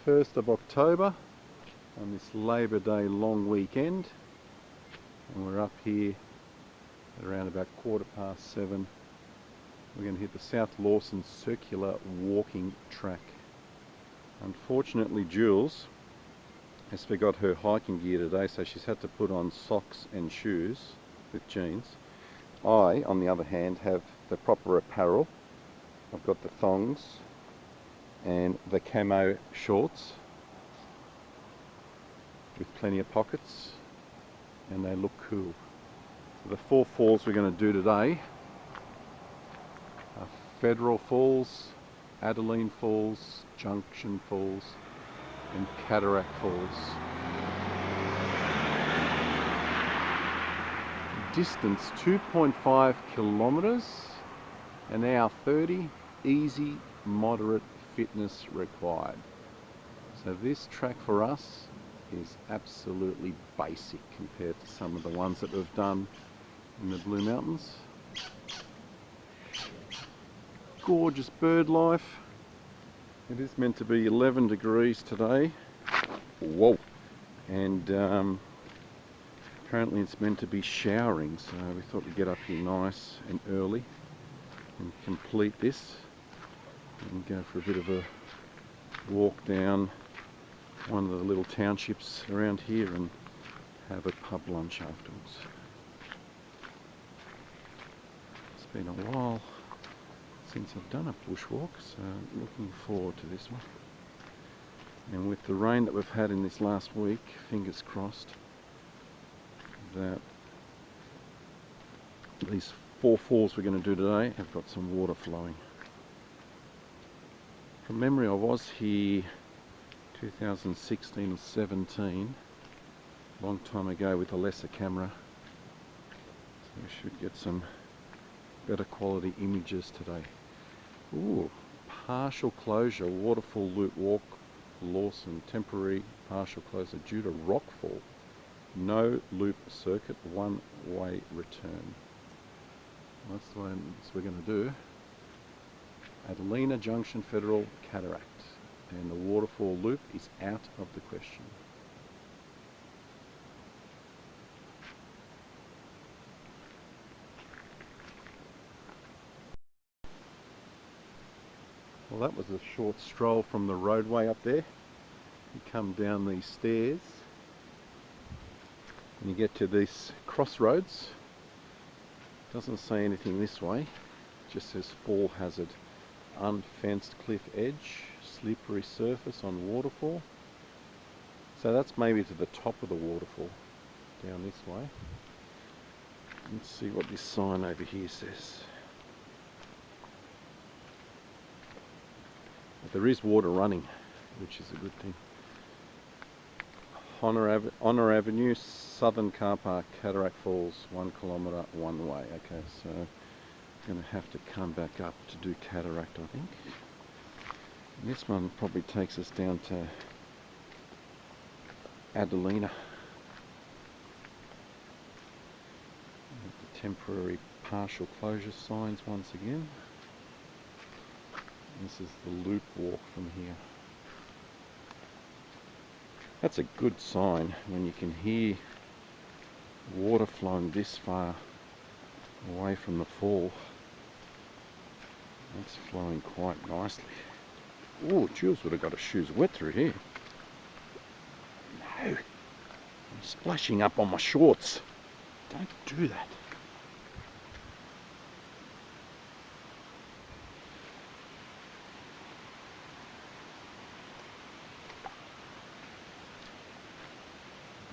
1st of October on this Labor Day long weekend, and we're up here at around about 7:15. We're going to hit the South Lawson circular walking track. Unfortunately, Jules has forgot her hiking gear today, so she's had to put on socks and shoes with jeans. I, on the other hand, have the proper apparel. I've got the thongs and the camo shorts with plenty of pockets, and they look cool. So the 4 falls we're going to do today are Federal Falls, Adeline Falls, Junction Falls and Cataract Falls. Distance 2.5 kilometers, an hour 30, easy, moderate fitness required. So this track for us is absolutely basic compared to some of the ones that we've done in the Blue Mountains. Gorgeous bird life. It is meant to be 11 degrees today. Whoa! And apparently it's meant to be showering, so we thought we'd get up here nice and early and complete this and go for a bit of a walk down one of the little townships around here and have a pub lunch afterwards. It's been a while since I've done a bushwalk, so looking forward to this one. And with the rain that we've had in this last week, fingers crossed that these 4 falls we're going to do today have got some water flowing. From memory, I was here 2016 or 17, a long time ago, with a lesser camera, so we should get some better quality images today. Ooh, partial closure, Waterfall Loop, Lawson, temporary partial closure due to rockfall. No loop circuit, one-way return. That's the one we're going to do. Adelina Junction Federal Cataract, and the Waterfall Loop is out of the question. Well, that was a short stroll from the roadway up there. You come down these stairs and you get to this crossroads. Doesn't say anything this way, it just says fall hazard. Unfenced cliff edge, slippery surface on waterfall. So that's maybe to the top of the waterfall, down this way. Let's see what this sign over here says. But there is water running, which is a good thing. Honor Avenue, Southern Car Park, Cataract Falls, 1 kilometre one way. Okay, so I'm going to have to come back up to do Cataract, I think. And this one probably takes us down to Adelina. The temporary partial closure signs once again. This is the loop walk from here. That's a good sign when you can hear water flowing this far away from the fall. That's flowing quite nicely. Oh, Jules would have got her shoes wet through here. No, I'm splashing up on my shorts. Don't do that.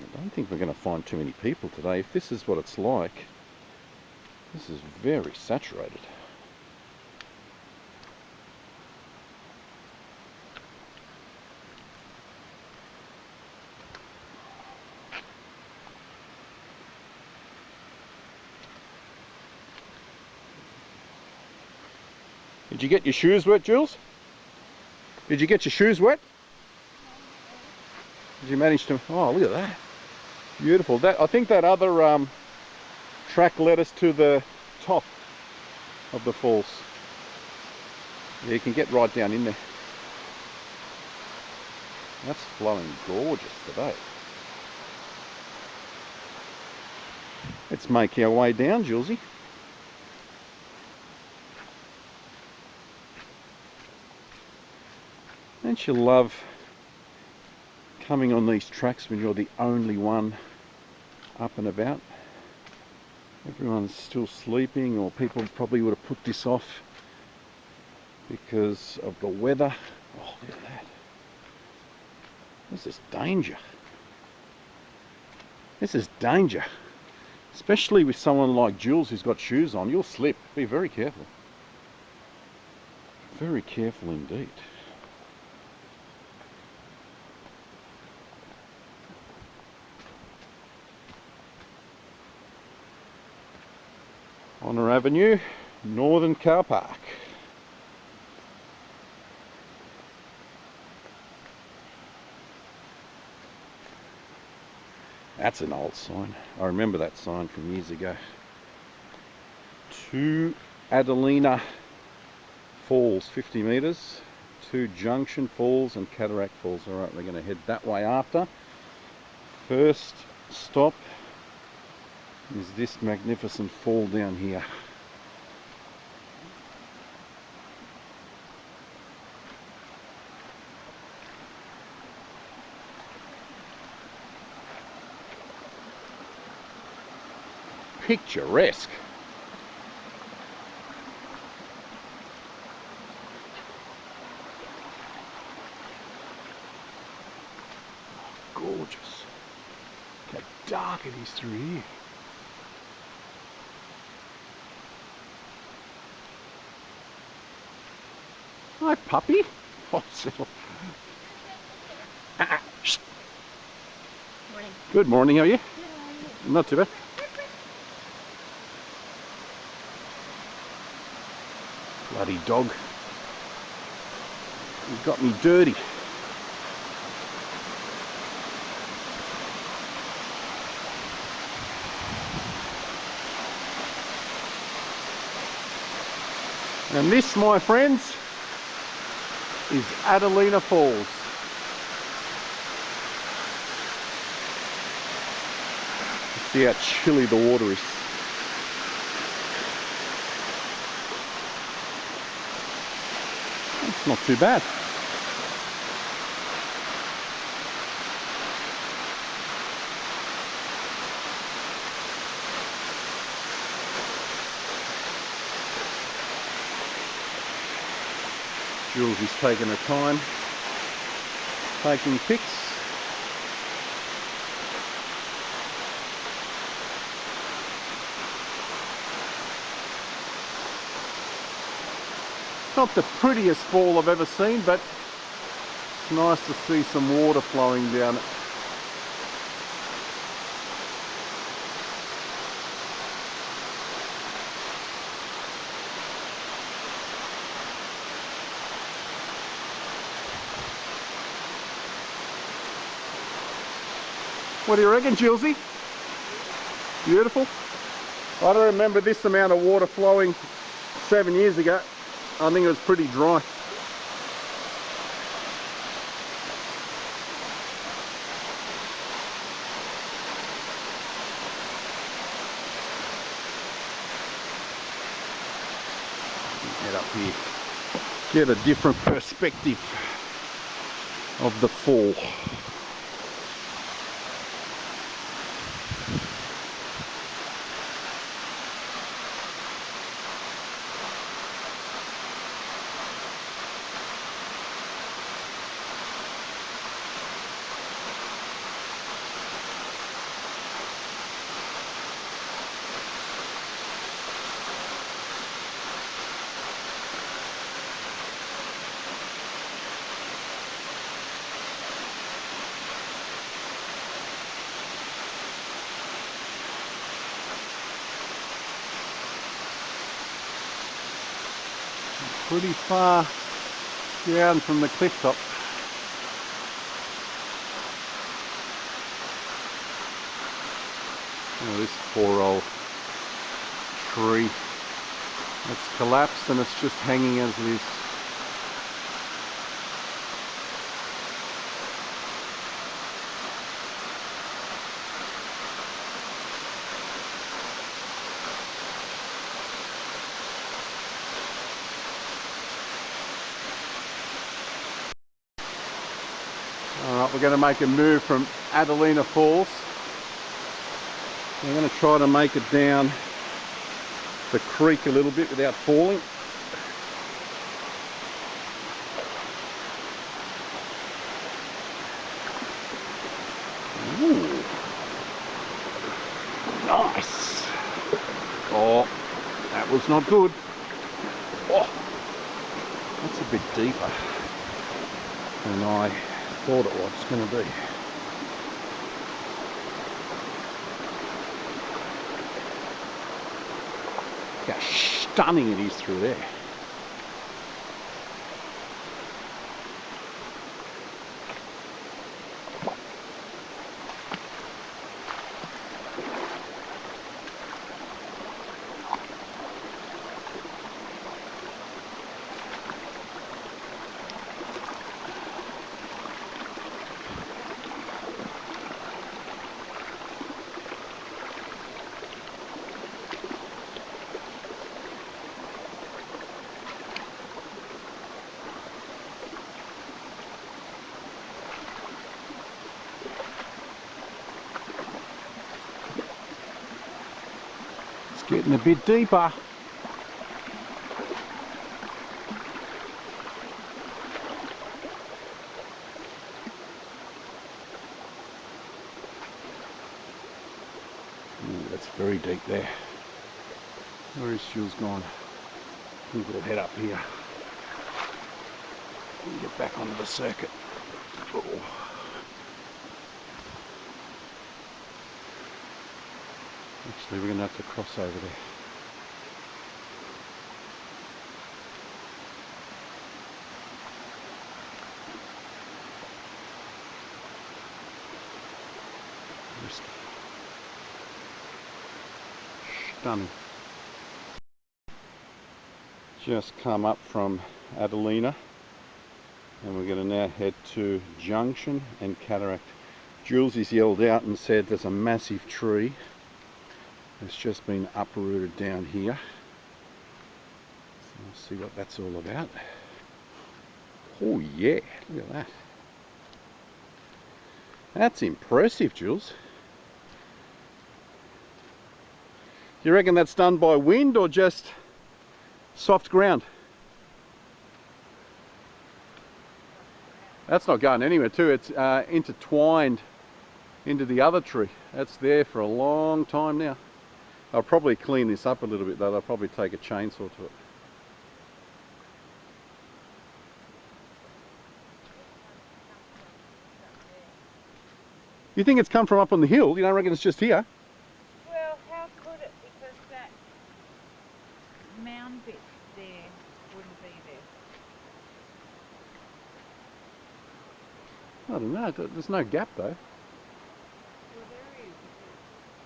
I don't think we're going to find too many people today. If this is what it's like, this is very saturated. Did you get your shoes wet, Jules? Did you get your shoes wet? Did you manage to... Oh, look at that. Beautiful. That, I think that other track led us to the top of the falls. Yeah, you can get right down in there. That's flowing gorgeous today. Let's make our way down, Julesy. Don't you love coming on these tracks when you're the only one up and about? Everyone's still sleeping, or people probably would have put this off because of the weather. Oh, look at that. This is danger. This is danger. Especially with someone like Jules who's got shoes on. You'll slip. Be very careful. Very careful indeed. Honor Avenue, Northern Car Park. That's an old sign. I remember that sign from years ago. To Adelina Falls, 50 metres. To Junction Falls and Cataract Falls. Alright, we're going to head that way after. First stop is this magnificent fall down here. Picturesque. Oh, gorgeous. Look how dark it is through here. Hi, puppy. Oh, Morning. good morning, how are you? Good, how are you? Not too bad. Bloody dog. You got me dirty. And this, my friends, is Adelina Falls. See how chilly the water is. It's not too bad. Jules is taking her time, taking pics. Not the prettiest fall I've ever seen, but it's nice to see some water flowing down it. What do you reckon, Julesy? Beautiful? I don't remember this amount of water flowing 7 years ago. I think it was pretty dry. Head up here. Get a different perspective of the fall. Pretty far down from the cliff top. Oh, this poor old tree. It's collapsed and it's just hanging as it is. Alright, we're going to make a move from Adelina Falls. I'm going to try to make it down the creek a little bit without falling. Ooh. Nice. Oh, that was not good. Oh, that's a bit deeper than I thought it was going to be. Look how stunning it is through there. Getting a bit deeper. Ooh, that's very deep there. Where is Jules gone? We've got to head up here and get back onto the circuit. Oh. Actually, we're going to have to cross over there. Risky. Stunning. Just come up from Adelina and we're going to now head to Junction and Cataract. Jules has yelled out and said there's a massive tree. It's just been uprooted down here. So we'll see what that's all about. Oh yeah, look at that. That's impressive, Jules. Do you reckon that's done by wind or just soft ground? That's not going anywhere too. It's intertwined into the other tree. That's there for a long time now. I'll probably clean this up a little bit though. I'll probably take a chainsaw to it. You think it's come from up on the hill? You don't reckon it's just here? Well, how could it? Because that mound bit there wouldn't be there. I don't know. There's no gap though. Well, there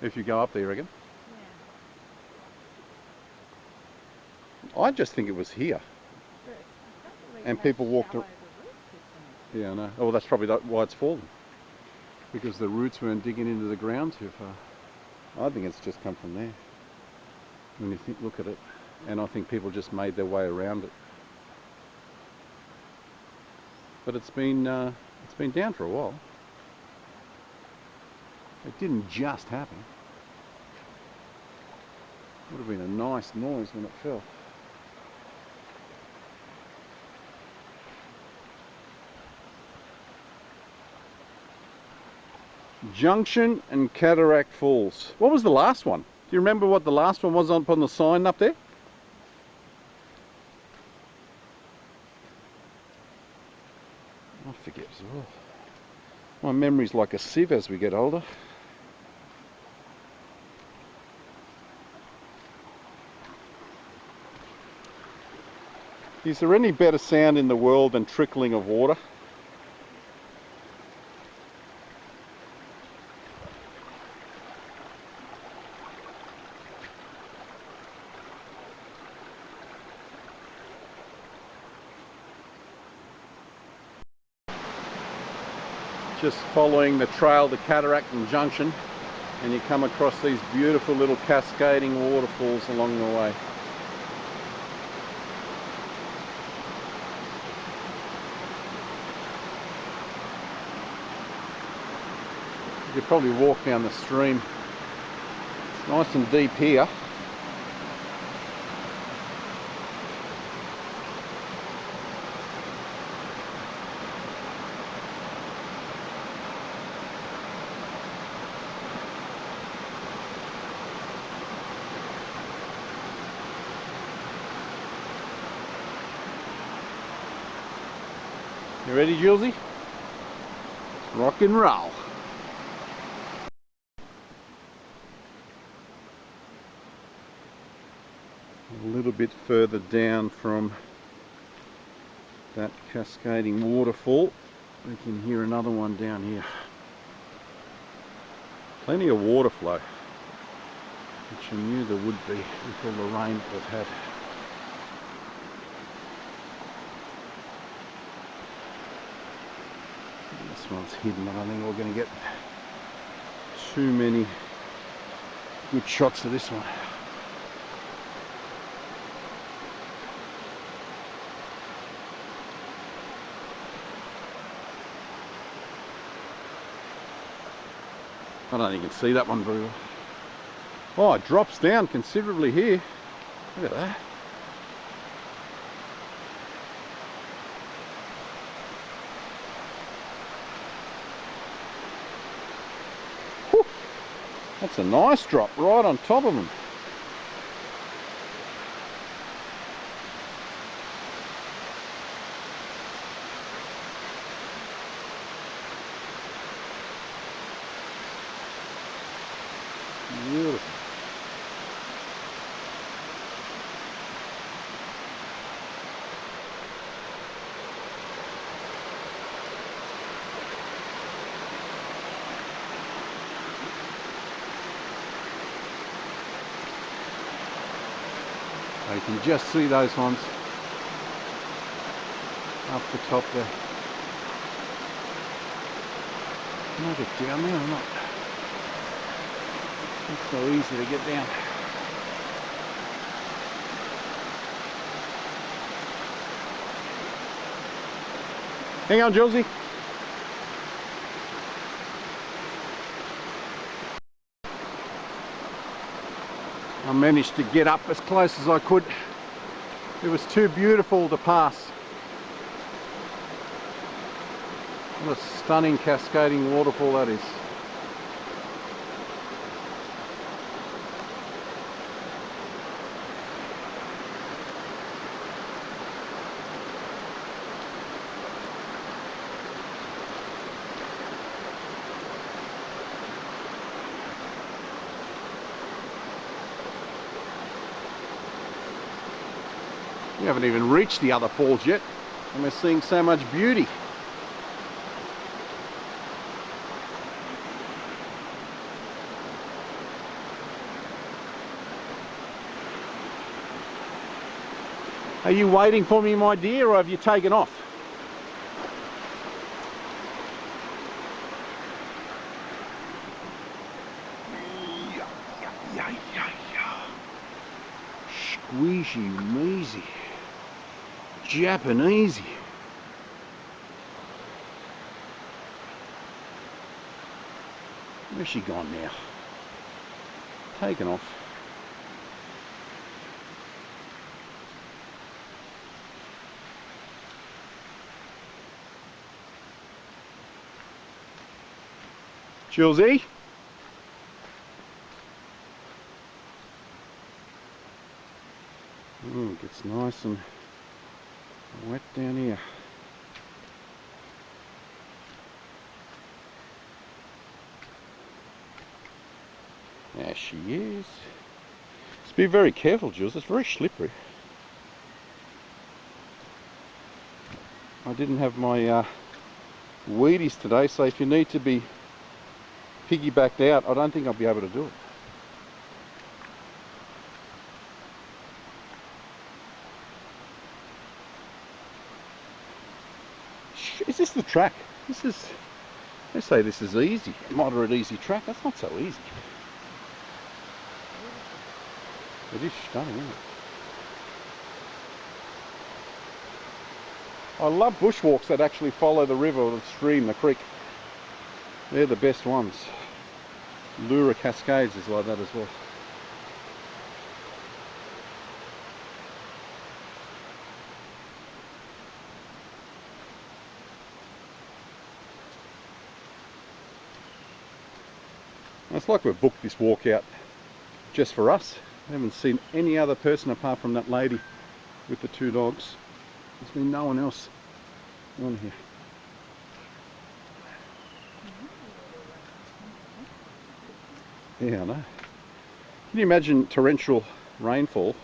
is. If you go up there, you reckon? Yeah. I just think it was here. And people walked around. Yeah, I know. Oh, well, that's probably why it's fallen. Because the roots weren't digging into the ground too far. I think it's just come from there. When you think, look at it. And I think people just made their way around it. But it's been down for a while. It didn't just happen. Would have been a nice noise when it fell. Junction and Cataract Falls. What was the last one? Do you remember what the last one was up on the sign up there? I forget as well. My memory's like a sieve as we get older. Is there any better sound in the world than trickling of water? Just following the trail to Cataract and Junction, and you come across these beautiful little cascading waterfalls along the way. could probably walk down the stream. It's nice and deep here. You ready, Julesy? Rock and roll. A little bit further down from that cascading waterfall, we can hear another one down here. Plenty of water flow, which I knew there would be with all the rain that we've had. This one's hidden. I don't think we're going to get too many good shots of this one. I don't think you can see that one very well. Oh, it drops down considerably here. Look at that. Whew. That's a nice drop right on top of them. Beautiful. You can just see those ones up the top there. Can I get down there or not? It's so easy to get down. Hang on, Josie. I managed to get up as close as I could. It was too beautiful to pass. What a stunning cascading waterfall that is. We haven't even reached the other falls yet, and we're seeing so much beauty. Are you waiting for me, my dear, or have you taken off? Squeezy measy. Japanesey. Where's she gone now? Taken off. Julesy? It gets nice and wet down here. There she is. Just be very careful, Jules. It's very slippery. I didn't have my Wheaties today, so if you need to be piggybacked out, I don't think I'll be able to do it. Is this the track? This is, they say this is easy, moderate easy track. That's not so easy. It is stunning, isn't it? I love bushwalks that actually follow the river or the stream, the creek. They're the best ones. Lura Cascades is like that as well. It's like we've booked this walk out just for us. I haven't seen any other person apart from that lady with the 2 dogs. There's been no one else on here. Yeah, I know. Can you imagine torrential rainfall?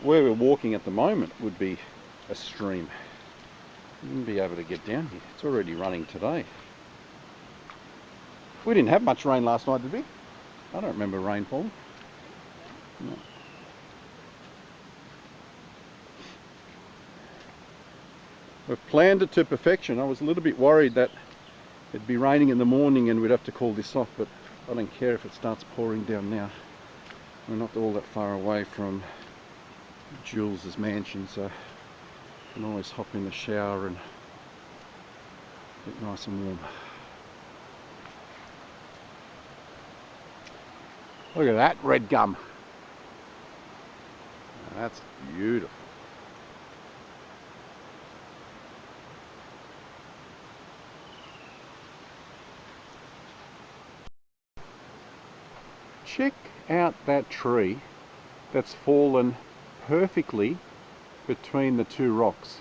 Where we're walking at the moment would be a stream. You wouldn't be able to get down here. It's already running today. We didn't have much rain last night, did we? I don't remember rain falling. No. We've planned it to perfection. I was a little bit worried that it'd be raining in the morning and we'd have to call this off, but I don't care if it starts pouring down now. We're not all that far away from Jules's mansion, so I can always hop in the shower and get nice and warm. Look at that red gum. That's beautiful. Check out that tree that's fallen perfectly between the 2 rocks.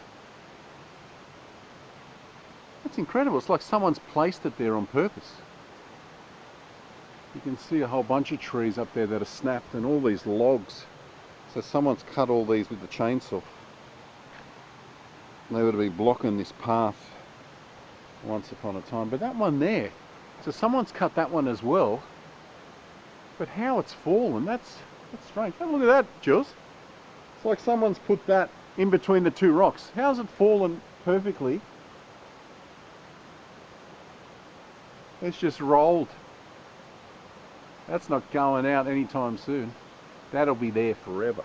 That's incredible. It's like someone's placed it there on purpose. You can see a whole bunch of trees up there that are snapped and all these logs. So someone's cut all these with the chainsaw. They would be blocking this path once upon a time. But that one there, so someone's cut that one as well. But how it's fallen, that's strange. Have a look at that, Jules. It's like someone's put that in between the 2 rocks. How's it fallen perfectly? It's just rolled. That's not going out anytime soon. That'll be there forever.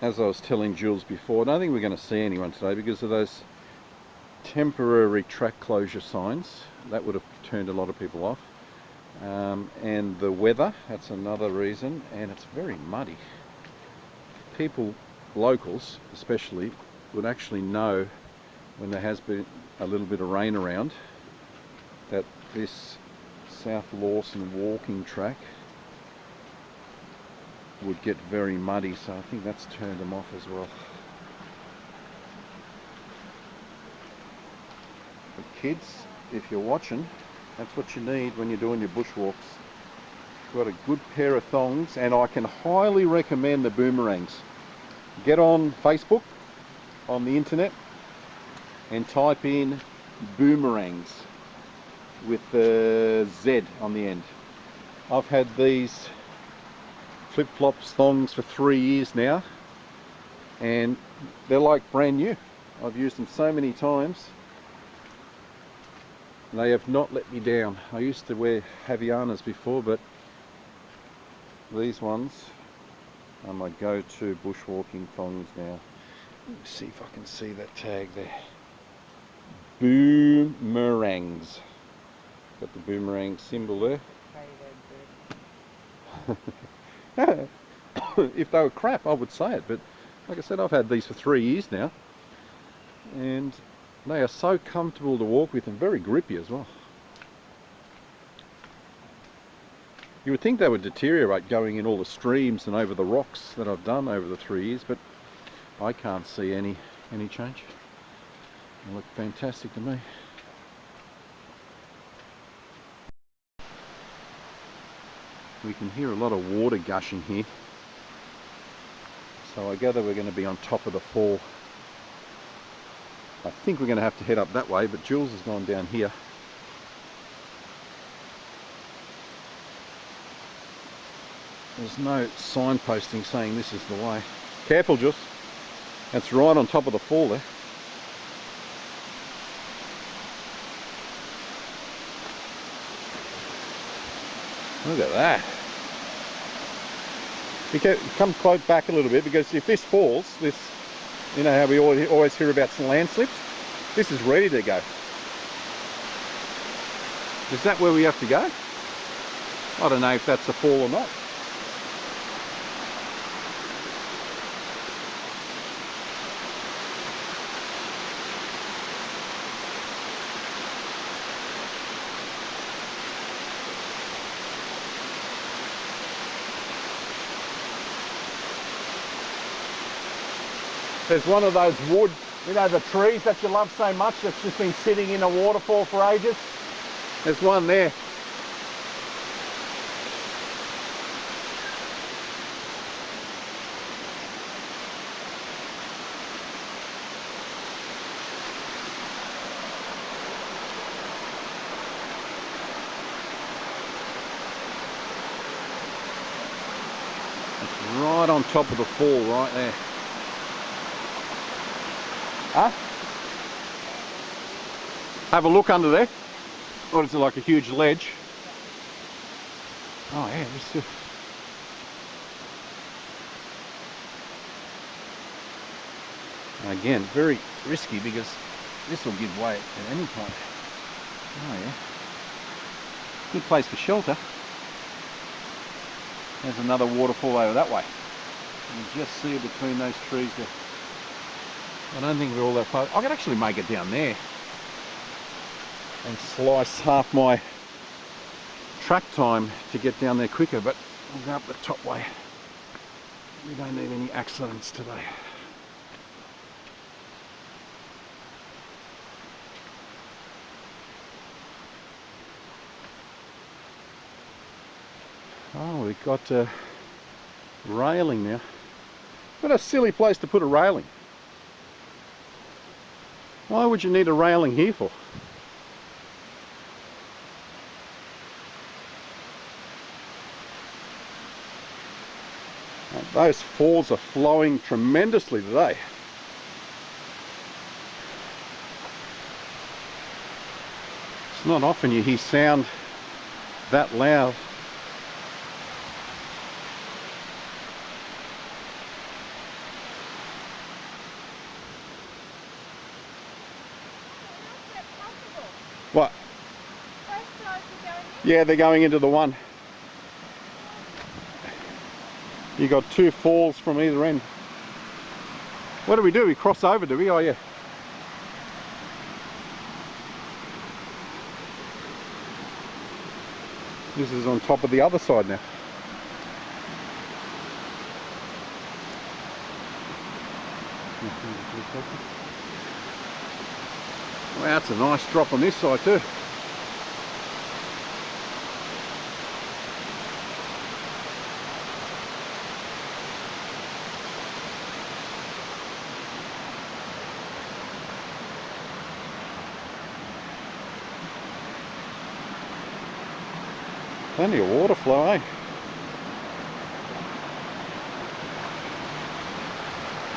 As I was telling Jules before, I don't think we're going to see anyone today because of those temporary track closure signs. That would have turned a lot of people off. And the weather, that's another reason, and it's very muddy. People, locals especially, would actually know when there has been a little bit of rain around that this South Lawson walking track would get very muddy, so I think that's turned them off as well. But kids, if you're watching, that's what you need when you're doing your bushwalks. Got a good pair of thongs, and I can highly recommend the boomerangs. Get on Facebook, on the internet, and type in boomerangs with the Z on the end. I've had these flip-flops, thongs for 3 years now, and they're like brand new. I've used them so many times. They have not let me down. I used to wear Havianas before, but these ones are my go-to bushwalking thongs now. Let me see if I can see that tag there. Boomerangs. Got the boomerang symbol there. If they were crap, I would say it, but like I said, I've had these for 3 years now, and they are so comfortable to walk with and very grippy as well. You would think they would deteriorate going in all the streams and over the rocks that I've done over the 3 years, but I can't see any change. They look fantastic to me. We can hear a lot of water gushing here, so I gather we're going to be on top of the fall. I think we're going to have to head up that way, but Jules has gone down here. There's no signposting saying this is the way. Careful, Jules. That's right on top of the fall there. Look at that. You can come close back a little bit, because if this falls, this, you know how we always hear about some landslips? This is ready to go. Is that where we have to go? I don't know if that's a fall or not. There's one of those wood, you know, the trees that you love so much that's just been sitting in a waterfall for ages. There's one there. It's right on top of the fall, right there. Huh? Have a look under there. Or is it like a huge ledge? Oh yeah, just again, very risky because this will give way at any point. Oh yeah. Good place for shelter. There's another waterfall over that way. You can just see it between those trees there. I don't think we're all that far. I could actually make it down there and slice half my track time to get down there quicker, but we'll go up the top way. We don't need any accidents today. Oh, we've got a railing now. What a silly place to put a railing. Why would you need a railing here for? Those falls are flowing tremendously today. It's not often you hear sound that loud. What? Yeah, they're going into the one. You got two falls from either end. What do? We cross over, do we? Oh yeah. This is on top of the other side now. Wow, that's a nice drop on this side too. Plenty of water flow, eh?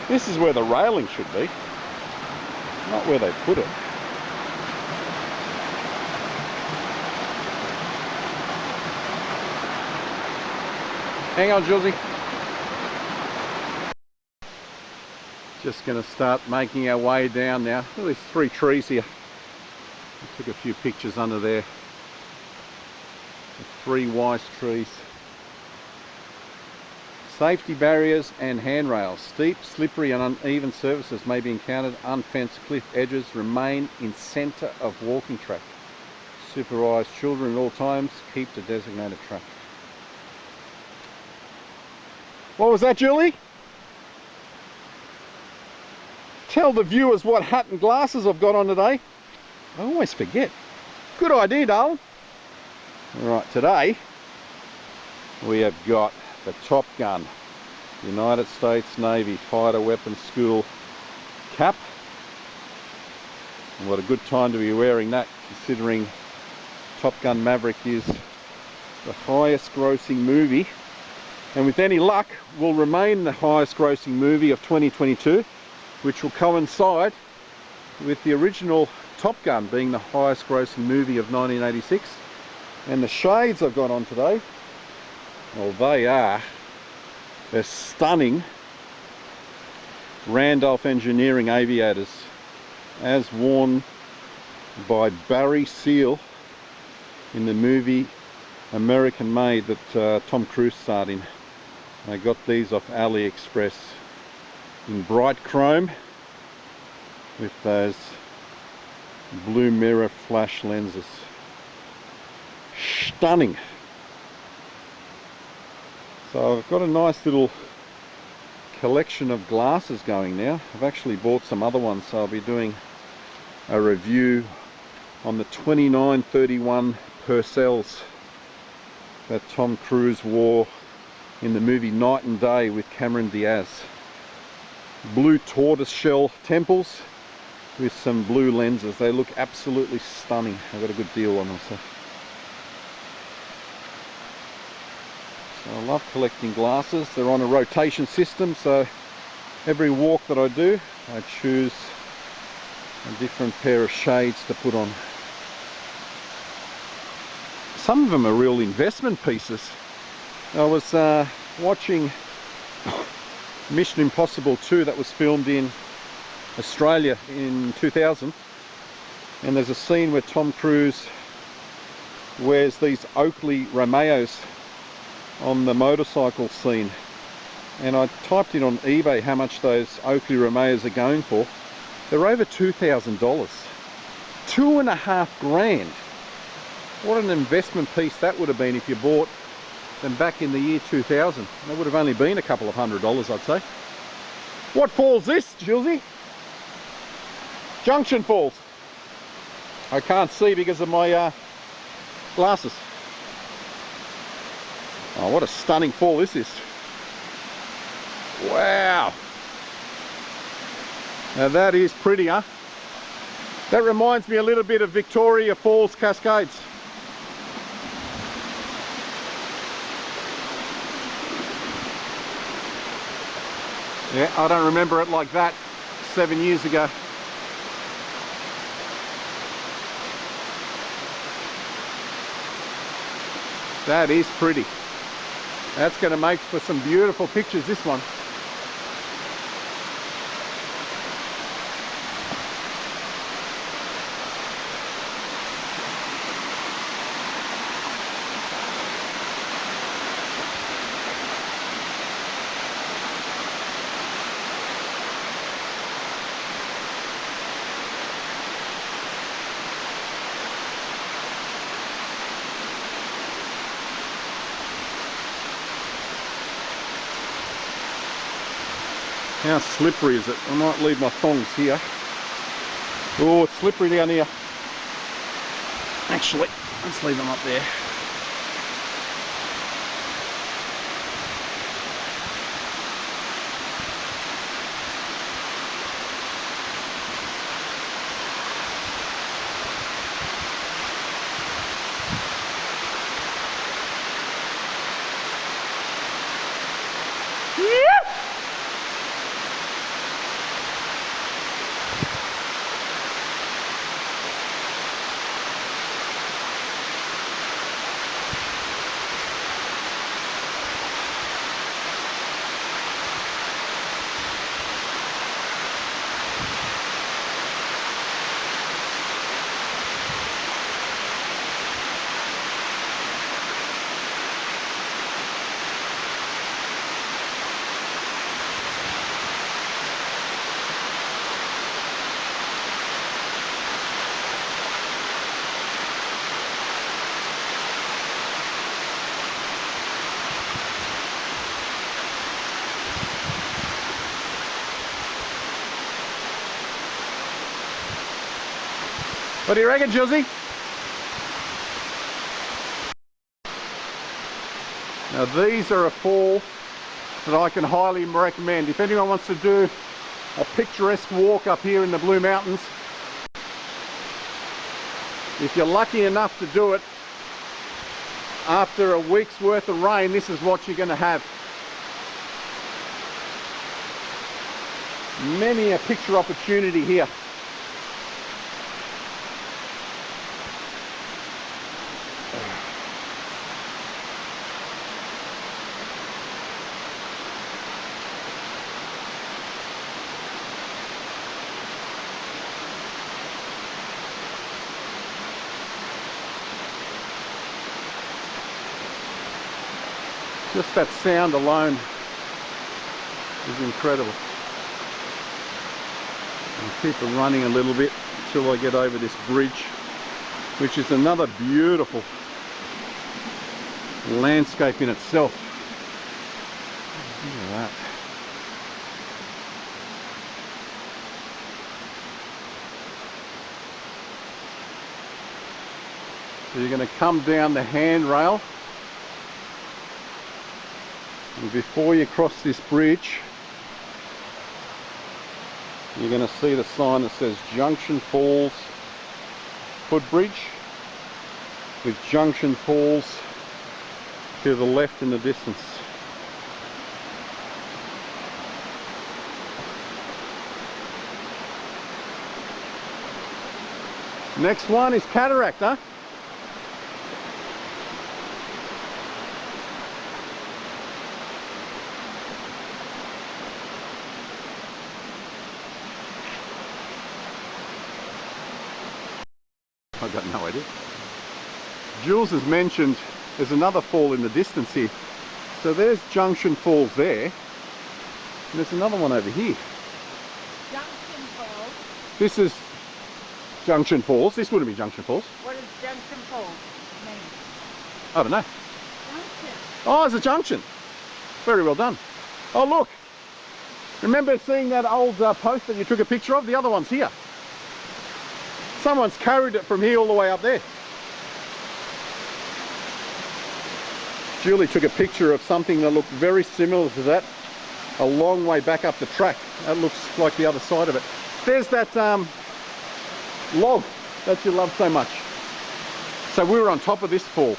This is where the railing should be, not where they put it. Hang on, Josie. Just going to start making our way down now. Look at these three trees here. I took a few pictures under there. The three wise trees. Safety barriers and handrails. Steep, slippery and uneven surfaces may be encountered. Unfenced cliff edges remain in centre of walking track. Supervise children at all times. Keep to designated track. What was that, Julie? Tell the viewers what hat and glasses I've got on today. I always forget. Good idea, darling. Alright, today we have got the Top Gun United States Navy Fighter Weapons School cap. And what a good time to be wearing that, considering Top Gun Maverick is the highest grossing movie, and with any luck will remain the highest grossing movie of 2022, which will coincide with the original Top Gun being the highest grossing movie of 1986. And the shades I've got on today, well, they're stunning Randolph Engineering aviators, as worn by Barry Seal in the movie American Made that Tom Cruise starred in. I got these off AliExpress in bright chrome with those blue mirror flash lenses. Stunning. So I've got a nice little collection of glasses going now. I've actually bought some other ones, so I'll be doing a review on the 2931 Purcells that Tom Cruise wore in the movie Night and Day with Cameron Diaz. Blue tortoiseshell temples with some blue lenses. They look absolutely stunning. I got a good deal on them. So I love collecting glasses. They're on a rotation system, so every walk that I do, I choose a different pair of shades to put on. Some of them are real investment pieces. I was watching Mission Impossible 2 that was filmed in Australia in 2000, and there's a scene where Tom Cruise wears these Oakley Romeos on the motorcycle scene, and I typed in on eBay how much those Oakley Romeos are going for. They're over $2,000. $2.5 grand. What an investment piece that would have been if you bought them back in the year 2000. That would have only been a couple of $100s, I'd say. What fall's this, Jilsey? Junction Falls. I can't see because of my glasses. Oh, what a stunning fall this is. Wow. Now that is pretty, huh? That reminds me a little bit of Victoria Falls Cascades. Yeah, I don't remember it like that 7 years ago. That is pretty. That's going to make for some beautiful pictures, this one. How slippery is it? I might leave my thongs here. Oh, it's slippery down here. Actually, let's leave them up there. What do you reckon, Josie? Now these are a fall that I can highly recommend. If anyone wants to do a picturesque walk up here in the Blue Mountains, if you're lucky enough to do it after a week's worth of rain, this is what you're going to have. Many a picture opportunity here. Just that sound alone is incredible. I'll keep it running a little bit until I get over this bridge, which is another beautiful landscape in itself. Look at that. So you're going to come down the handrail, and before you cross this bridge, you're going to see the sign that says Junction Falls footbridge, with Junction Falls to the left in the distance. Next one is Cataract, huh? I've got no idea. Jules has mentioned there's another fall in the distance here. So there's Junction Falls there. And there's another one over here. Junction Falls. This is Junction Falls. This wouldn't be Junction Falls. What does Junction Falls mean? I don't know. Junction. Oh, it's a junction. Very well done. Oh, look. Remember seeing that old post that you took a picture of? The other one's here. Someone's carried it from here all the way up there. Julie took a picture of something that looked very similar to that a long way back up the track. That looks like the other side of it. There's that log that you love so much. So we were on top of this fall.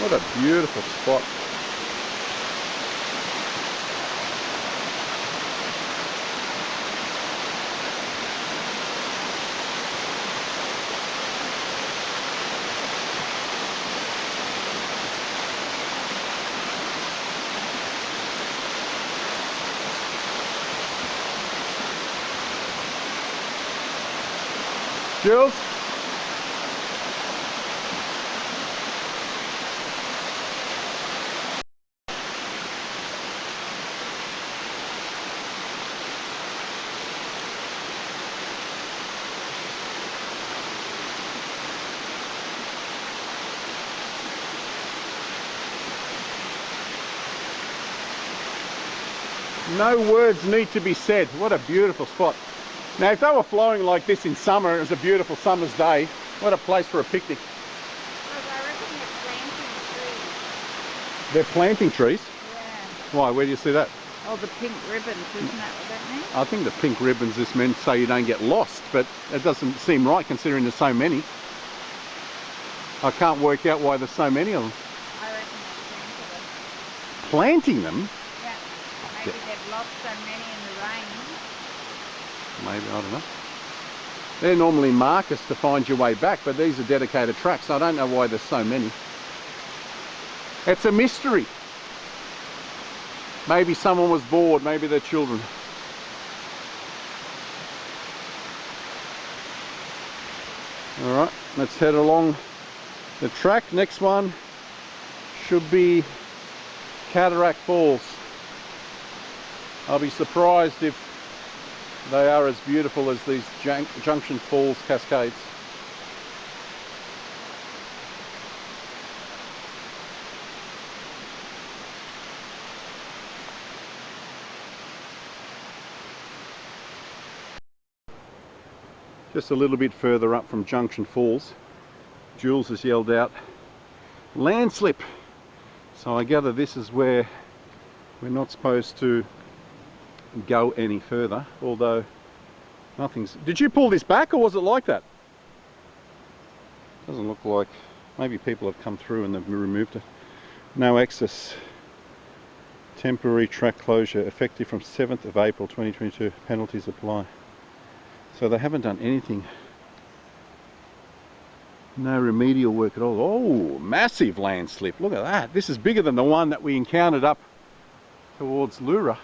What a beautiful spot. Jules? No words need to be said. What a beautiful spot. Now, if they were flowing like this in summer, it was a beautiful summer's day, what a place for a picnic. Look, I reckon they're planting trees. They're planting trees? Yeah. Why? Where do you see that? Oh, the pink ribbons, isn't that what that means? I think the pink ribbons is meant so you don't get lost, but it doesn't seem right considering there's so many. I can't work out why there's so many of them. I reckon they planted them. Planting them? Yeah. Maybe they've lost so many in the rain. Maybe, I don't know. They're normally markers to find your way back, but these are dedicated tracks. I don't know why there's so many. It's a mystery. Maybe someone was bored, maybe they're children. Alright, let's head along the track. Next one should be Cataract Falls. I'll be surprised if they are as beautiful as these Junction Falls cascades. Just a little bit further up from Junction Falls, Jules has yelled out landslip. So I gather this is where we're not supposed to go any further, although nothing's... Did you pull this back, or was it like that? Doesn't look like... Maybe people have come through and they've removed it. No access. Temporary track closure effective from 7th of April 2022. Penalties apply. So they haven't done anything. No remedial work at all. Oh, massive landslip. Look at that. This is bigger than the one that we encountered up towards Lura.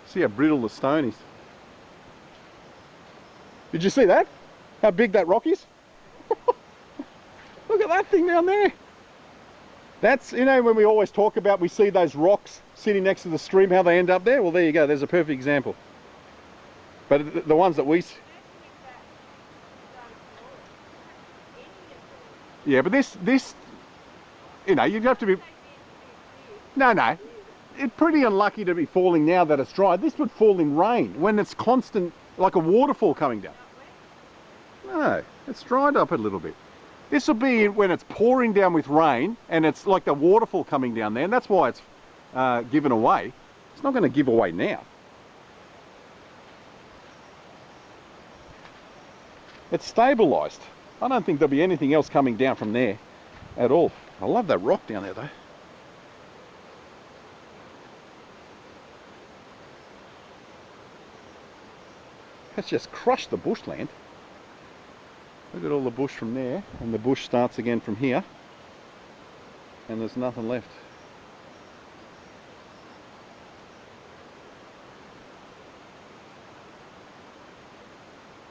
See how brittle the stone is. Did you see that? How big that rock is? Look at that thing down there. That's, you know, when we always talk about, we see those rocks sitting next to the stream, how they end up there. Well, there you go. There's a perfect example. But the ones that we... Yeah, but this, you know, you'd have to be... No. It's pretty unlucky to be falling now that it's dry. This would fall in rain when it's constant, like a waterfall coming down. No, it's dried up a little bit. This will be when it's pouring down with rain and it's like the waterfall coming down there, and that's why it's given away. It's not going to give away now. It's stabilised. I don't think there'll be anything else coming down from there at all. I love that rock down there though. That's just crushed the bushland. Look at all the bush from there, and the bush starts again from here, and there's nothing left.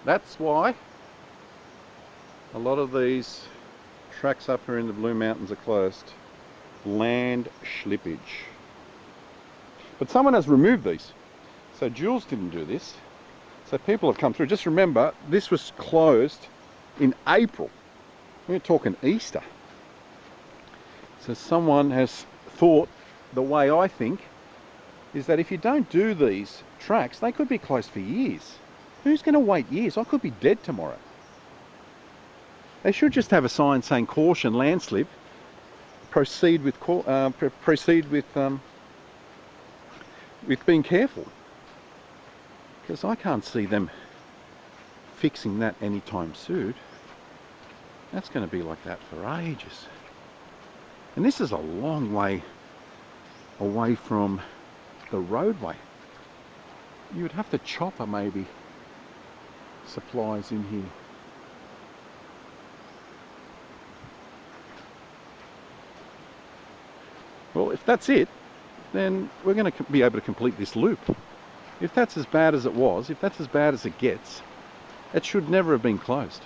That's why a lot of these tracks up here in the Blue Mountains are closed. Land slippage. But someone has removed these. So Jules didn't do this. So people have come through. Just remember, this was closed in April. We're talking Easter. So someone has thought, the way I think, is that if you don't do these tracks, they could be closed for years. Who's going to wait years? I could be dead tomorrow. They should just have a sign saying caution, landslip. Proceed with being careful. Because I can't see them fixing that anytime soon. That's going to be like that for ages. And this is a long way away from the roadway. You would have to chopper maybe supplies in here. Well, if that's it, then we're going to be able to complete this loop. If that's as bad as it was, if that's as bad as it gets, it should never have been closed.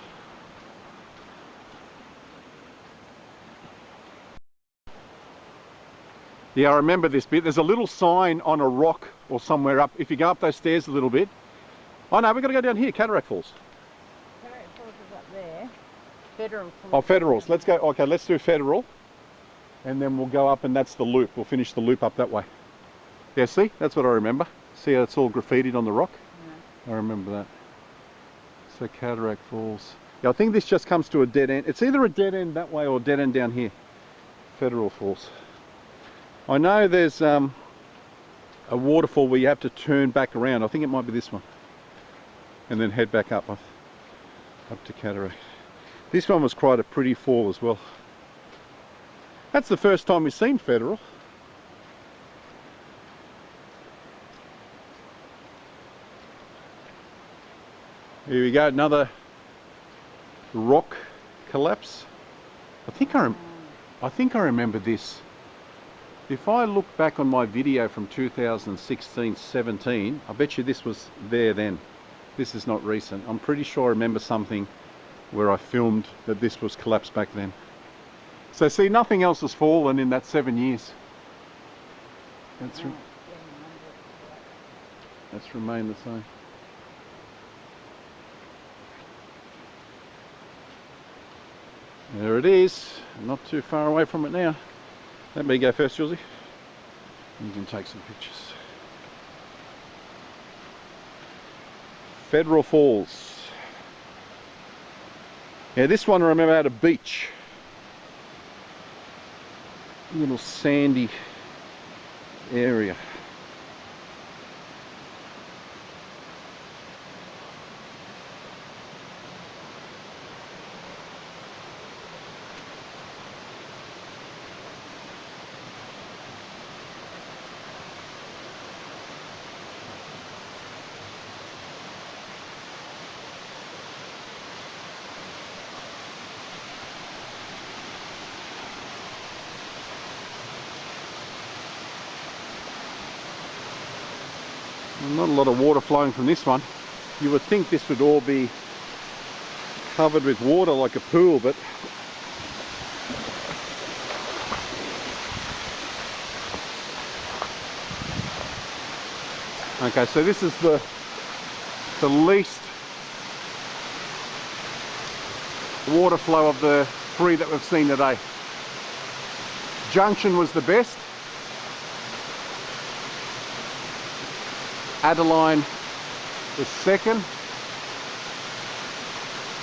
Yeah, I remember this bit. There's a little sign on a rock or somewhere up. If you go up those stairs a little bit. Oh no, we've got to go down here, Cataract Falls. Cataract Falls is up there. Federal Falls. Oh, Federals. Let's go. Okay, let's do Federal. And then we'll go up, and that's the loop. We'll finish the loop up that way. Yeah, see? That's what I remember. See how it's all graffitied on the rock? Yeah. I remember that. So Cataract Falls. Yeah, I think this just comes to a dead end. It's either a dead end that way or a dead end down here. Federal Falls. I know there's a waterfall where you have to turn back around. I think it might be this one. And then head back up to Cataract. This one was quite a pretty fall as well. That's the first time we've seen Federal. Here we go, another rock collapse. I think I remember this. If I look back on my video from 2016-17, I bet you this was there then. This is not recent. I'm pretty sure I remember something where I filmed that this was collapsed back then. So see, nothing else has fallen in that 7 years. That's remained the same. There it is. Not too far away from it now. Let me go first, Julesy. You can take some pictures. Federal Falls. Yeah, this one I remember had a beach. A little sandy area. Not a lot of water flowing from this one. You would think this would all be covered with water like a pool, but okay, so this is the least water flow of the three that we've seen today. Junction was the best. Adeline was second.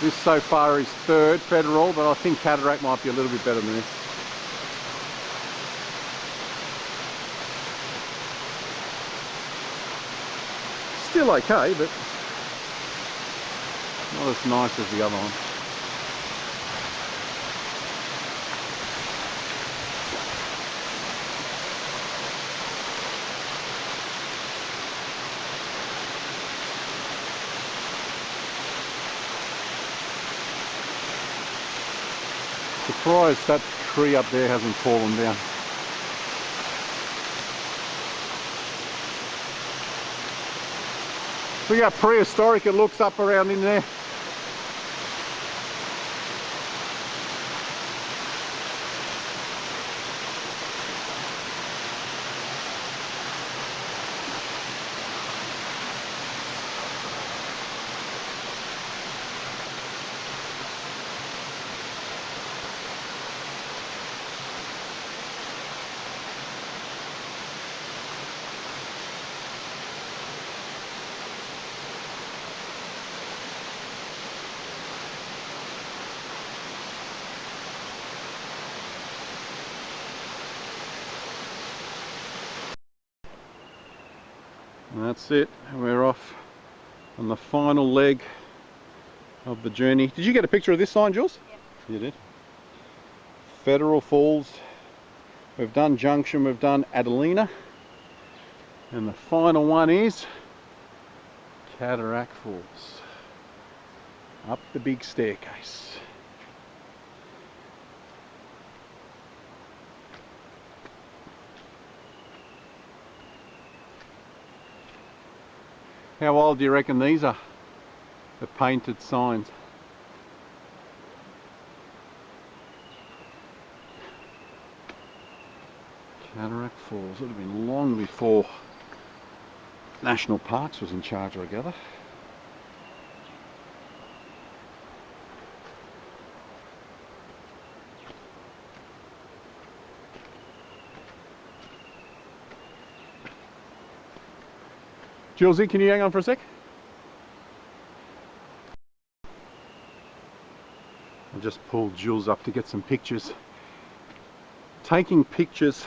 This so far is third, Federal, but I think Cataract might be a little bit better than this. Still okay, but not as nice as the other one. Surprised that tree up there hasn't fallen down. We got prehistoric, it looks up around in there. And that's it, we're off on the final leg of the journey. Did you get a picture of this sign, Jules? Yep. You did. Federal Falls, we've done Junction, we've done Adelina, and the final one is Cataract Falls. Up the big staircase. How old do you reckon these are? The painted signs. Cataract Falls, it would have been long before National Parks was in charge, I gather. Julesy, can you hang on for a sec? I just pulled Jules up to get some pictures. Taking pictures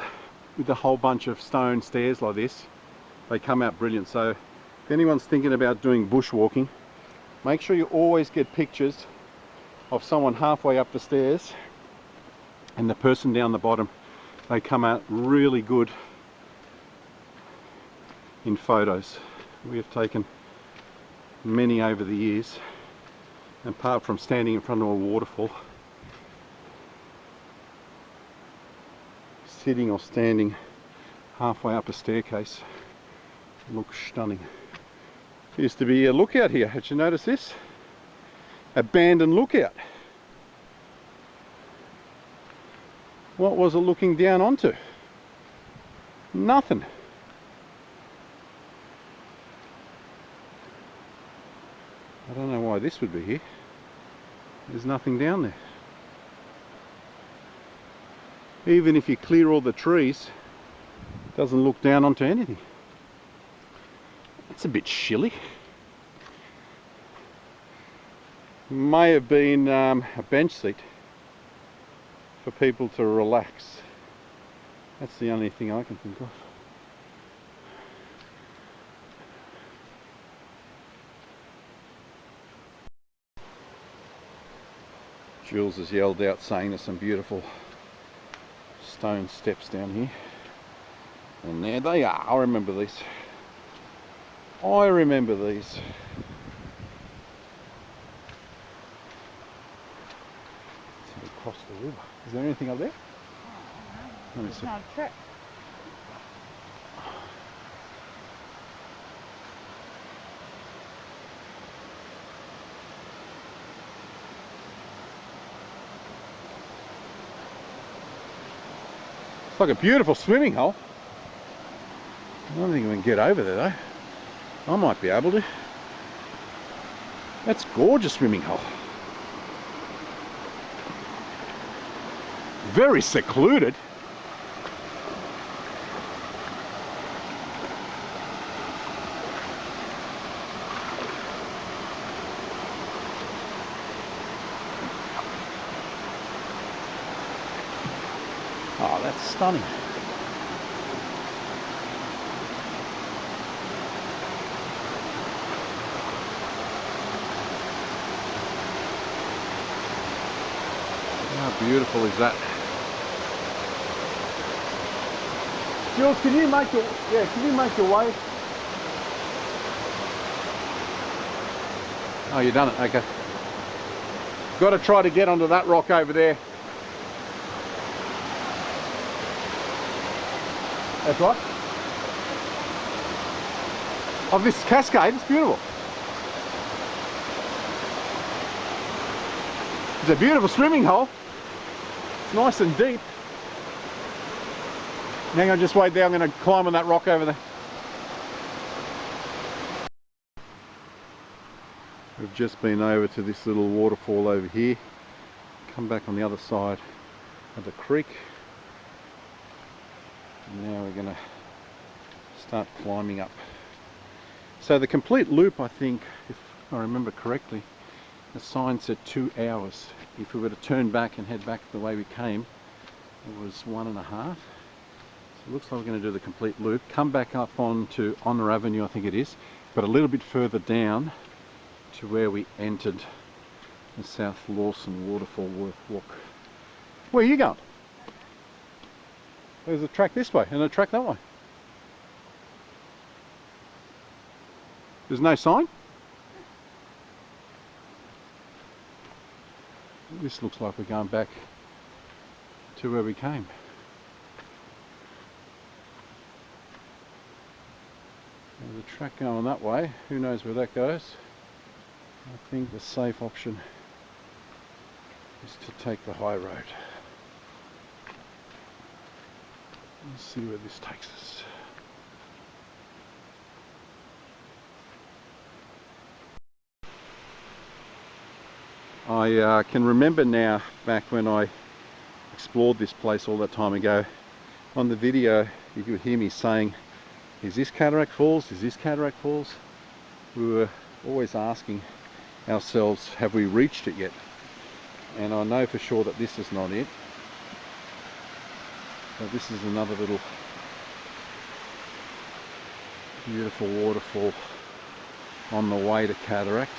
with a whole bunch of stone stairs like this, they come out brilliant. So if anyone's thinking about doing bushwalking, make sure you always get pictures of someone halfway up the stairs and the person down the bottom. They come out really good in photos. We have taken many over the years, apart from standing in front of a waterfall. Sitting or standing halfway up a staircase looks stunning. There used to be a lookout here. Did you notice this? Abandoned lookout. What was it looking down onto? Nothing. I don't know why this would be here. There's nothing down there. Even if you clear all the trees, it doesn't look down onto anything. It's a bit shilly. May have been a bench seat for people to relax. That's the only thing I can think of. Jules has yelled out saying there's some beautiful stone steps down here. And there they are. I remember these. I remember these. So we cross the river. Is there anything up there? Let me see. No trip. It's like a beautiful swimming hole. I don't think we can get over there though. I might be able to. That's a gorgeous swimming hole. Very secluded. Oh, that's stunning. How beautiful is that? Jules, can you make your way? Oh, you done it, okay. Got to try to get onto that rock over there. That's right. Oh, this cascade, it's beautiful. It's a beautiful swimming hole. It's nice and deep. Hang on, just wait there. I'm going to climb on that rock over there. We've just been over to this little waterfall over here. Come back on the other side of the creek. And now we're going to start climbing up. So the complete loop, I think, if I remember correctly, the sign said 2 hours. If we were to turn back and head back the way we came, it was 1.5. So it looks like we're going to do the complete loop, come back up onto Honor Avenue, I think it is, but a little bit further down to where we entered the South Lawson Waterfall Walk. Where are you going? There's a track this way and a track that way. There's no sign? This looks like we're going back to where we came. There's a track going that way. Who knows where that goes? I think the safe option is to take the high road. Let's see where this takes us. I can remember now, back when I explored this place all that time ago, on the video you could hear me saying, is this Cataract Falls? Is this Cataract Falls? We were always asking ourselves, have we reached it yet? And I know for sure that this is not it. So this is another little beautiful waterfall on the way to Cataract.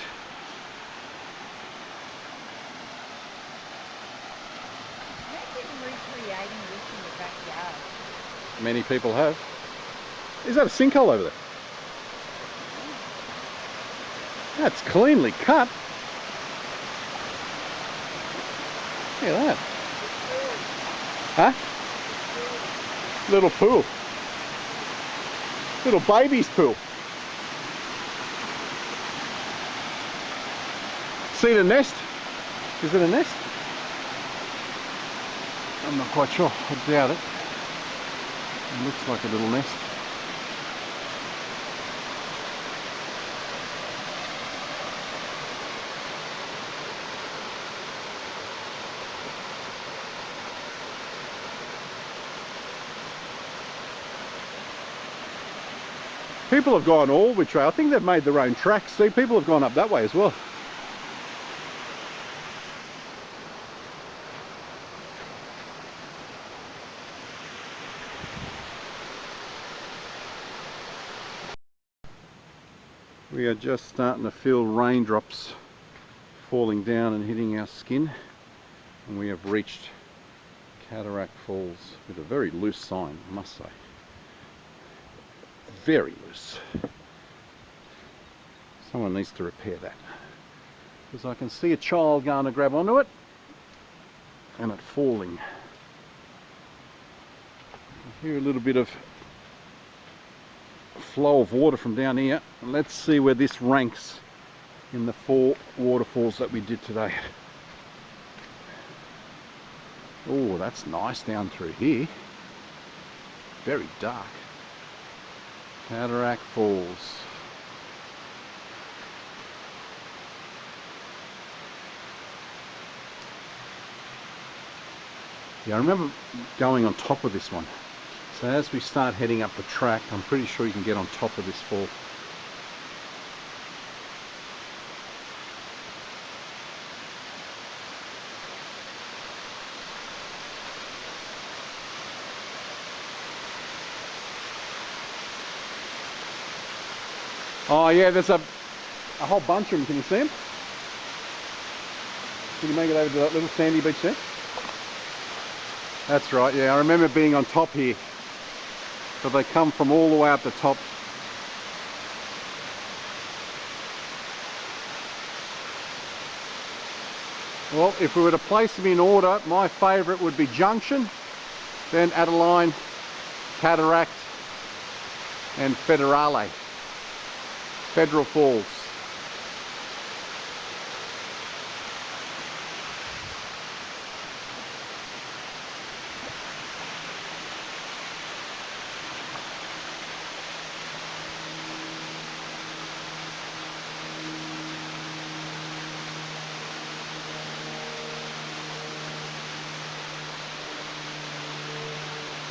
Recreating this in the backyard. Many people have. Is that a sinkhole over there? That's cleanly cut. Look at that. Huh? Little pool. Little baby's pool. See the nest? Is it a nest? I'm not quite sure. I doubt it. It looks like a little nest. People have gone all which way. I think they've made their own tracks. See, people have gone up that way as well. We are just starting to feel raindrops falling down and hitting our skin, and we have reached Cataract Falls with a very loose sign, I must say. Very loose. Someone needs to repair that, because I can see a child going to grab onto it and it falling. I hear a little bit of flow of water from down here, and let's see where this ranks in the 4 waterfalls that we did today. Oh, that's nice down through here. Very dark. Cataract Falls. Yeah, I remember going on top of this one. So as we start heading up the track, I'm pretty sure you can get on top of this fall. Oh yeah, there's a whole bunch of them. Can you see them? Can you make it over to that little sandy beach there? That's right, yeah, I remember being on top here. So they come from all the way up the top. Well, if we were to place them in order, my favourite would be Junction, then Adeline, Cataract, and Federale. Federal Falls.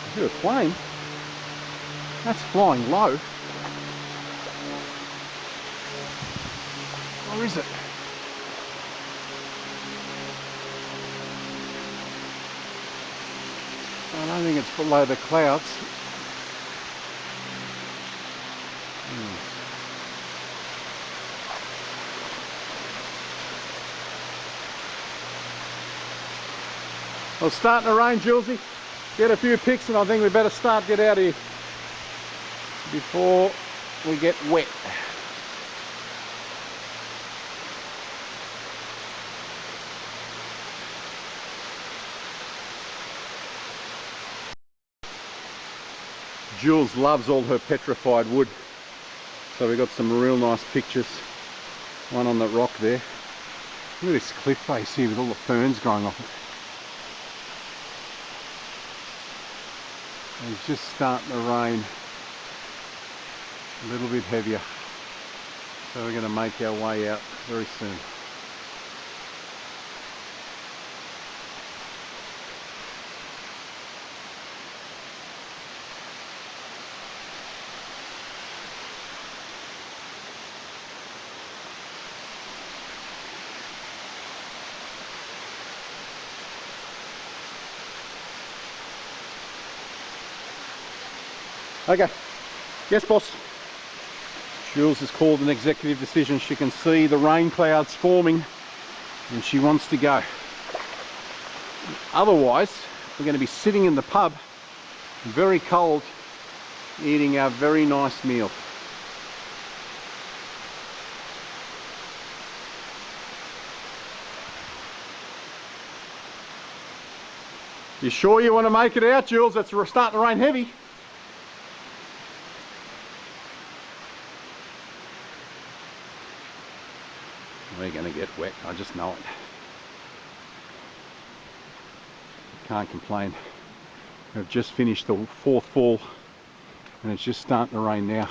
I hear a plane. That's flying low. Or is it? I don't think it's below the clouds. Well, it's starting to rain, Julesy. Get a few pics and I think we better get out of here before we get wet. Jules loves all her petrified wood, so we got some real nice pictures. One on that rock there. Look at this cliff face here with all the ferns growing off it. And it's just starting to rain a little bit heavier, so we're going to make our way out very soon. Okay, yes boss. Jules has called an executive decision. She can see the rain clouds forming and she wants to go. Otherwise, we're going to be sitting in the pub, very cold, eating our very nice meal. You sure you want to make it out, Jules? It's starting to rain heavy. We're going to get wet, I just know it. Can't complain. We've just finished the 4th fall and it's just starting to rain now.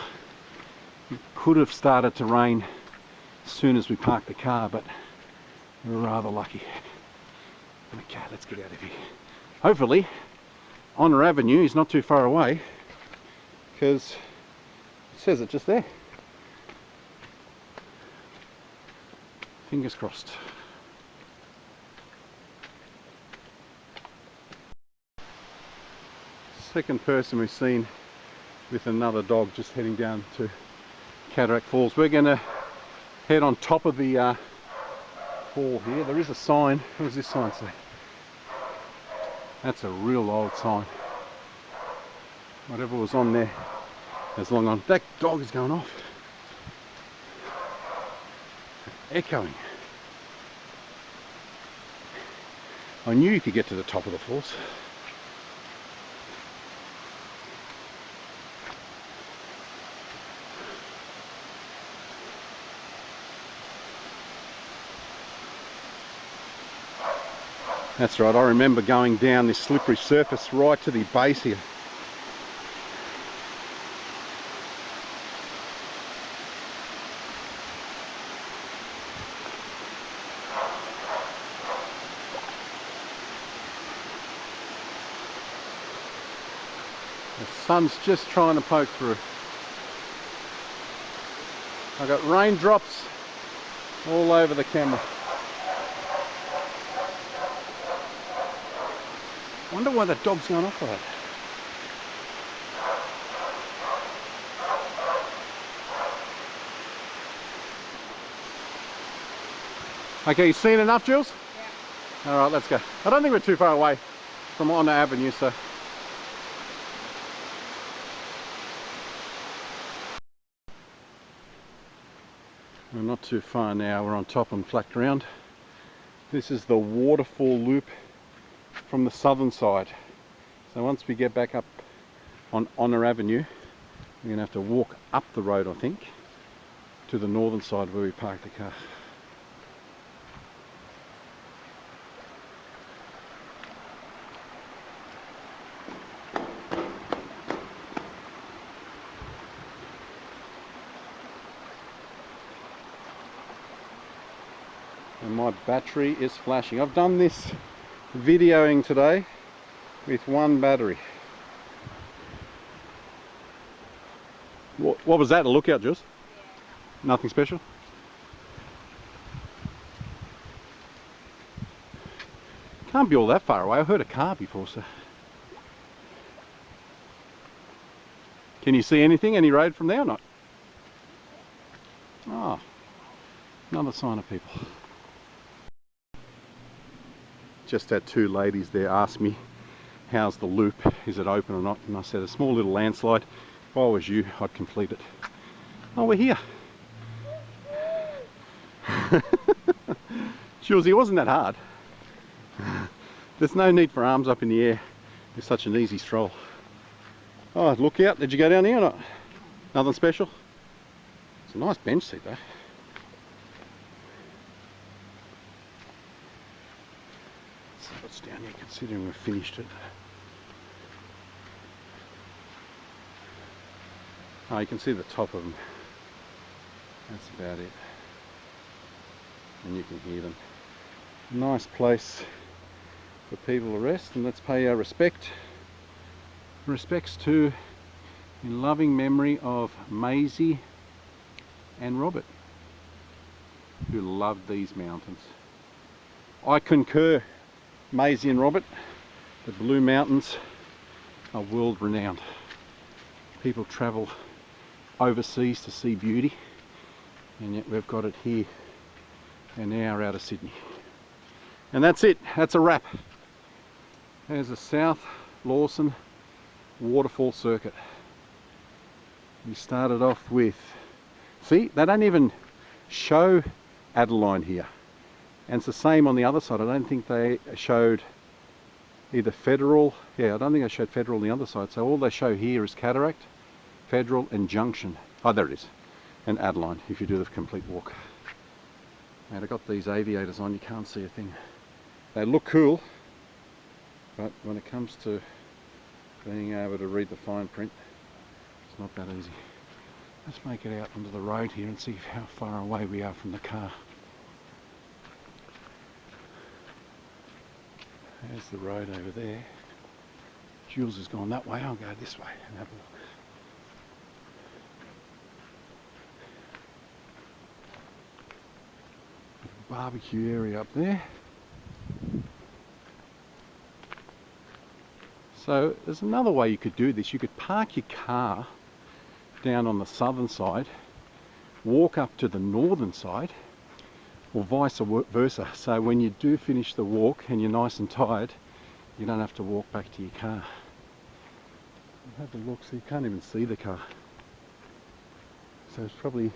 It could have started to rain as soon as we parked the car, but we were rather lucky. Okay, let's get out of here. Hopefully, Honor Avenue is not too far away, because it says it just there. Fingers crossed. Second person we've seen with another dog just heading down to Cataract Falls. We're going to head on top of the fall here. There is a sign. What does this sign say? That's a real old sign. Whatever was on there has long on. That dog is going off. Echoing. I knew you could get to the top of the falls. That's right, I remember going down this slippery surface right to the base here. The sun's just trying to poke through. I got raindrops all over the camera. Wonder why that dog's going off like that. Okay, you seen enough, Jules? Yeah. Alright, let's go. I don't think we're too far away from on the avenue, so. We're not too far now, we're on top and flat ground. This is the Waterfall Loop from the southern side. So once we get back up on Honor Avenue, we're going to have to walk up the road, I think, to the northern side where we parked the car. And my battery is flashing. I've done this videoing today with one battery. What was that, a lookout, Jules? Yeah. Nothing special? Can't be all that far away. I've heard a car before, so. Can you see anything? Any road from there or not? Oh, another sign of people. Just had two ladies there ask me, how's the loop, is it open or not? And I said, a small little landslide. If I was you, I'd complete it. Oh, we're here. Jules, it wasn't that hard. There's no need for arms up in the air. It's such an easy stroll. Oh, look out. Did you go down here or not? Nothing special? It's a nice bench seat though. What's down here, considering we've finished it. Oh, you can see the top of them. That's about it. And you can hear them. Nice place for people to rest, and let's pay our respects to, in loving memory of Maisie and Robert, who loved these mountains. I concur. Maisie and Robert, the Blue Mountains are world renowned. People travel overseas to see beauty, and yet we've got it here an hour out of Sydney. And that's it, that's a wrap. There's the South Lawson waterfall circuit. We started off with, see, they don't even show Adeline here. And it's the same on the other side. I don't think they showed either Federal. Yeah, I don't think they showed Federal on the other side. So all they show here is Cataract, Federal and Junction. Oh, there it is. And Adeline, if you do the complete walk. And I've got these aviators on, you can't see a thing. They look cool, but when it comes to being able to read the fine print, it's not that easy. Let's make it out onto the road here and see how far away we are from the car. There's the road over there. Jules has gone that way, I'll go this way and have a look. Barbecue area up there. So there's another way you could do this. You could park your car down on the southern side walk up to the northern side, or vice versa. So when you do finish the walk and you're nice and tired, you don't have to walk back to your car. Have a look, so you can't even see the car. So it's probably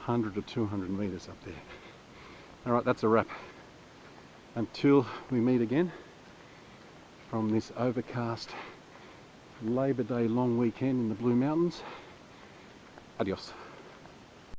100 or 200 meters up there. Alright, that's a wrap. Until we meet again from this overcast Labor Day long weekend in the Blue Mountains. Adios.